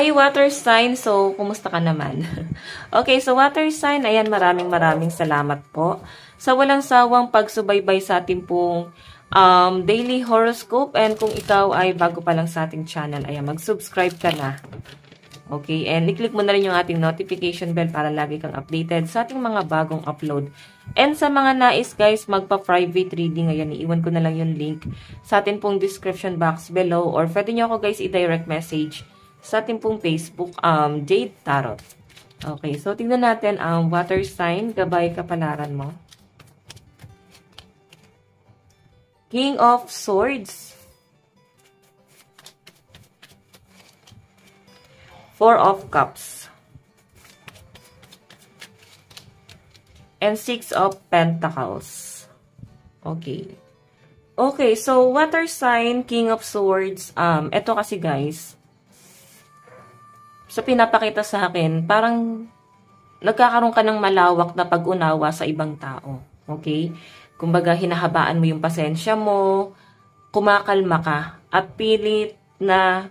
Hi, water sign. So, kumusta ka naman? Okay, so water sign, ayan, maraming salamat po sa walang sawang pagsubaybay sa ating pong daily horoscope. And kung ikaw ay bago pa lang sa ating channel, ayan, mag-subscribe ka na. Okay, and i-click mo na rin yung ating notification bell para lagi kang updated sa ating mga bagong upload. And sa mga nais guys, magpa-private reading, ayan, iiwan ko na lang yung link sa ating pong description box below, or pwede nyo ako guys i-direct message sa ating pong Facebook, Jade Tarot. Okay, so tingnan natin ang water sign, gabay kapalaran mo. King of Swords. Four of Cups. And Six of Pentacles. Okay. Okay, so water sign, King of Swords. Ito kasi guys, so pinapakita sa akin, parang nagkakaroon ka ng malawak na pag-unawa sa ibang tao. Okay? Kumbaga, hinahabaan mo yung pasensya mo, kumakalma ka, at pilit na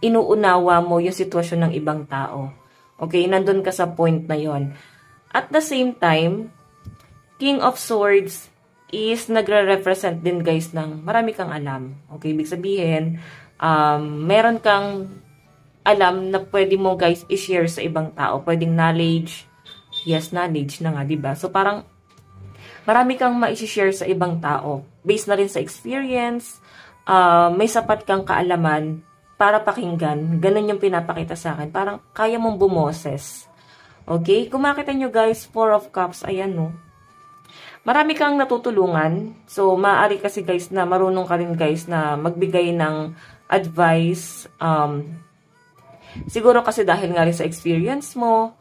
inuunawa mo yung sitwasyon ng ibang tao. Okay? Nandun ka sa point na yon. At the same time, King of Swords is nagre-represent din guys ng marami kang alam. Okay? Ibig sabihin, meron kang alam na pwede mo guys i-share sa ibang tao. Pwedeng knowledge. Yes, knowledge na nga, diba? So parang marami kang ma-share sa ibang tao. Based na rin sa experience, may sapat kang kaalaman para pakinggan. Ganun yung pinapakita sa akin. Parang kaya mong bumoses. Okay? Kung makita nyo guys, Four of Cups, ayan no. Marami kang natutulungan. So, maaari kasi guys na marunong ka rin guys na magbigay ng advice. Siguro kasi dahil nga rin sa experience mo,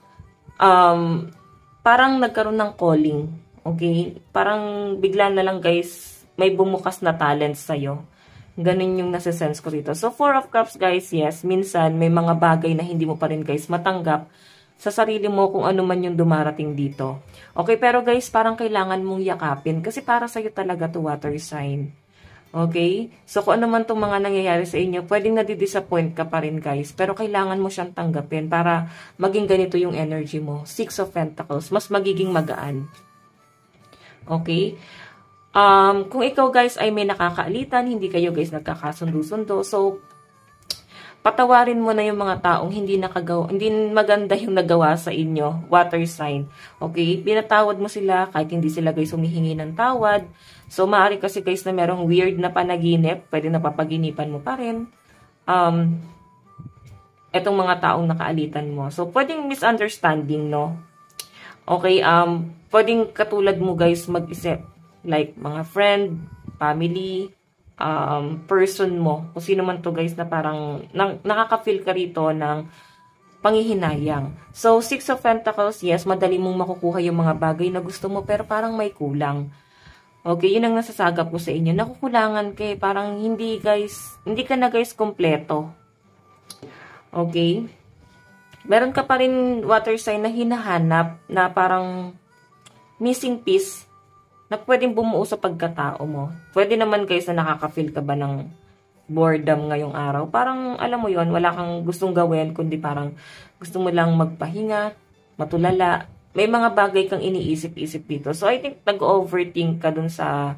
parang nagkaroon ng calling. Okay? Parang bigla na lang guys, may bumukas na talent sa'yo. Ganun yung nasa-sense ko dito. So, Four of Cups guys, yes, minsan may mga bagay na hindi mo pa rin guys matanggap sa sarili mo kung ano man yung dumarating dito. Okay, pero guys, parang kailangan mong yakapin kasi para sa'yo talaga to water sign. Okay? So, kung ano man itong mga nangyayari sa inyo, pwedeng nadidisappoint ka pa rin guys, pero kailangan mo siyang tanggapin para maging ganito yung energy mo. Six of Pentacles, mas magiging magaan. Okay? Kung ikaw guys ay may nakakaalitan, hindi kayo guys nagkakasundo-sundo, so patawarin mo na yung mga taong hindi maganda yung nagawa sa inyo, water sign. Okay? Pinatawad mo sila kahit hindi sila guys humihingi ng tawad. So maaari kasi guys na merong weird na panaginip, pwede na papaginipan mo pa rin. Etong mga taong nakaalitan mo. So pwedeng misunderstanding, no? Okay, pwedeng katulad mo guys mag-isip. Like, mga friend, family, person mo. Kung sino man to guys na parang nakaka-feel ka rito ng panghihinayang. So, Six of Pentacles, yes, madali mong makukuha yung mga bagay na gusto mo pero parang may kulang. Okay, yun ang nasasagap ko sa inyo. Nakukulangan kayo. Parang hindi ka na guys kompleto. Okay? Meron ka pa rin water sign na hinahanap na parang missing piece na pwedeng bumuo sa pagkatao mo. Pwede naman guys na nakaka-feel ka ba ng boredom ngayong araw. Parang alam mo yon, wala kang gustong gawin, kundi parang gusto mo lang magpahinga, matulala. May mga bagay kang iniisip-isip dito. So I think nag-overthink ka dun sa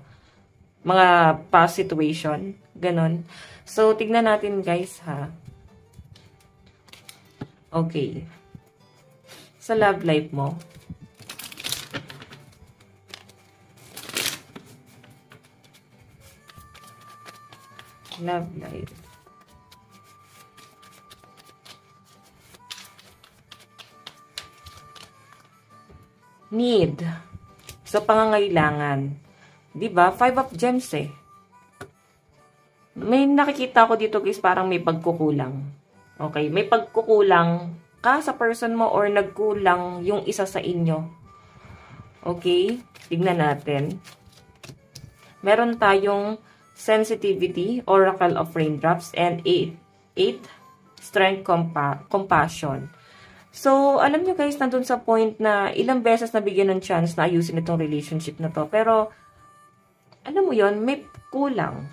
mga past situation. Ganon. So tignan natin guys ha. Okay. Sa love life mo. Love life. Need. So, pangangailangan. Diba? Five of Gems eh. May nakikita ko dito guys, parang may pagkukulang. Okay? May pagkukulang ka sa person mo or nagkulang yung isa sa inyo. Okay? Tignan natin. Meron tayong sensitivity, oracle of raindrops, and 8 strength, compassion. So, alam nyo guys, nandun sa point na ilang beses nabigyan ng chance na ayusin itong relationship na to. Pero, alam mo yon, may kulang.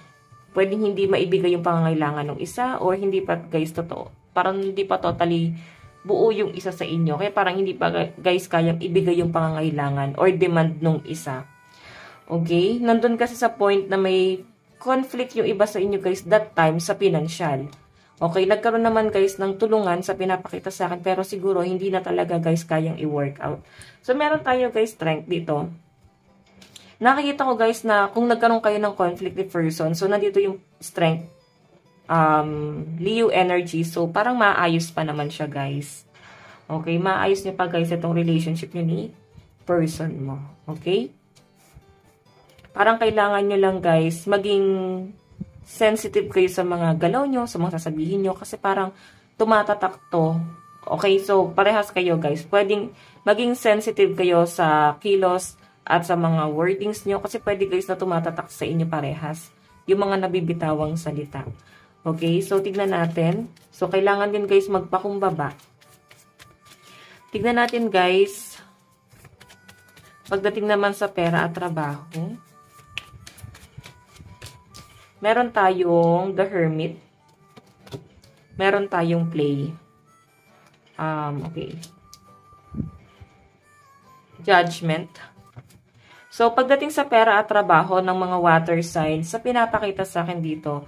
Pwedeng hindi maibigay yung pangangailangan ng isa or hindi pa guys totoo. parang hindi pa totally buo yung isa sa inyo. Kaya parang hindi pa guys kayang ibigay yung pangangailangan or demand nung isa. Okay? Nandun kasi sa point na may conflict yung iba sa inyo guys that time sa financial. Okay? Nagkaroon naman guys ng tulungan sa pinapakita sa akin pero siguro hindi na talaga guys kayang i-work out. So meron tayo guys strength dito. Nakikita ko guys na kung nagkaroon kayo ng conflict with person, so nandito yung strength, Leo energy, so parang maayos pa naman siya guys. Okay? Maayos niyo pa guys itong relationship niyo ni person mo. Okay? Parang kailangan nyo lang guys, maging sensitive kayo sa mga galaw nyo, sa mga sasabihin nyo, kasi parang tumatatak to. Okay, so parehas kayo guys. Pwedeng maging sensitive kayo sa kilos at sa mga wordings nyo, kasi pwede guys na tumatatak sa inyo parehas. Yung mga nabibitawang salita. Okay, so tignan natin. So kailangan din guys magpakumbaba. Tignan natin guys, pagdating naman sa pera at trabaho. Meron tayong The Hermit. Meron tayong Play. Okay. Judgment. So, pagdating sa pera at trabaho ng mga water signs, sa pinapakita sa akin dito,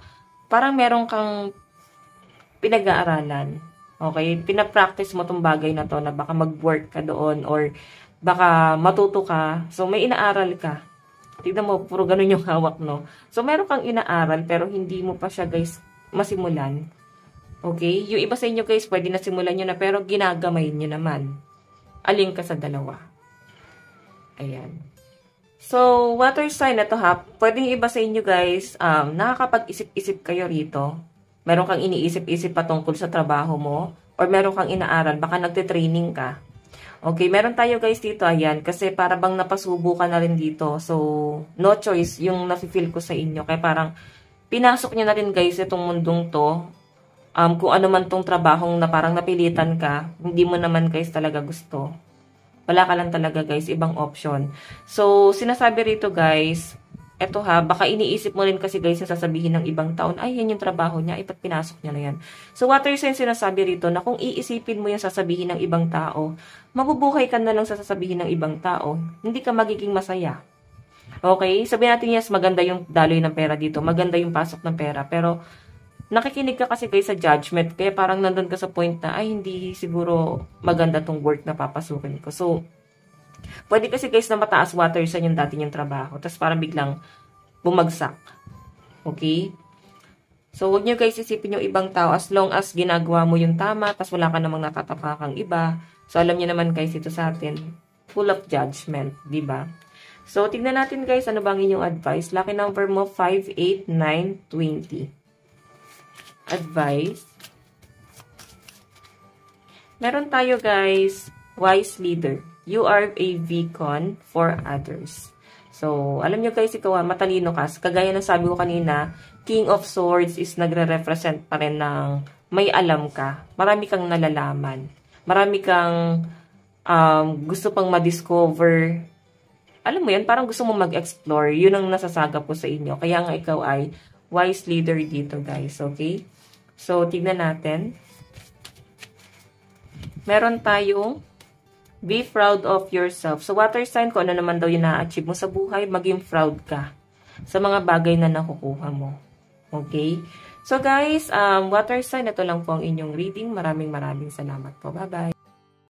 parang meron kang pinag-aaralan. Okay? Pinapractice mo tong bagay na to na baka mag-work ka doon or baka matuto ka. So, may inaaral ka. Tignan mo, puro ganun yung hawak, no? So, meron kang inaaral, pero hindi mo pa siya, guys, masimulan. Okay? Yung iba sa inyo, guys, pwede na simulan nyo na, pero ginagamay nyo naman. Alin ka sa dalawa. Ayan. So, water sign na to, ha? Pwedeng iba sa inyo, guys, nakakapag-isip-isip kayo rito. Meron kang iniisip-isip patungkol sa trabaho mo, or meron kang inaaral, baka nagte-training ka. Okay, meron tayo guys dito, ayan, kasi para bang napasubo ka na rin dito. So, no choice yung nafe-feel ko sa inyo. Kaya parang, pinasok nyo na rin guys itong mundong to. Kung ano man tong trabahong na parang napilitan ka, hindi mo naman guys talaga gusto. Wala ka lang talaga guys, ibang option. So, sinasabi rito guys, eto ha, baka iniisip mo rin kasi guys na sasabihin ng ibang taon, ay yan yung trabaho niya, ipat pinasok niya na yan. So water sign sinasabi rito na kung iisipin mo yung sasabihin ng ibang tao, mabubuhay ka na lang sa sasabihin ng ibang tao, hindi ka magiging masaya. Okay? Sabihin natin yes, maganda yung daloy ng pera dito, maganda yung pasok ng pera, pero nakikinig ka kasi guys sa judgment, kaya parang nandun ka sa point na, ay hindi siguro maganda tong work na papasukin ko. So, pwede kasi guys na mataas water sign yung dati yung trabaho. Tapos parang biglang bumagsak. Okay? So, huwag nyo guys isipin yung ibang tao as long as ginagawa mo yung tama, tapos wala ka namang natatapakang iba. So, alam nyo naman guys ito sa atin, full of judgment. Diba? So, tignan natin guys, ano bang inyong advice? Lucky number mo, 5, 8, 9, 20. Advice. Meron tayo guys, wise leader. You are a beacon for others. So, alam nyo guys, ikaw matalino ka. Kagaya ng sabi ko kanina, King of Swords is nagre-represent pa rin ng may alam ka. Marami kang nalalaman. Marami kang gusto pang ma-discover. Alam mo yan, parang gusto mo mag-explore. Yun ang nasasaga po sa inyo. Kaya nga ikaw ay wise leader dito guys. Okay? So, tignan natin. Meron tayong be proud of yourself. So, water sign, kung ano naman daw yung na-achieve mo sa buhay, maging proud ka sa mga bagay na nakukuha mo. Okay? So, guys, water sign, ito lang po ang inyong reading. Maraming salamat po. Bye-bye.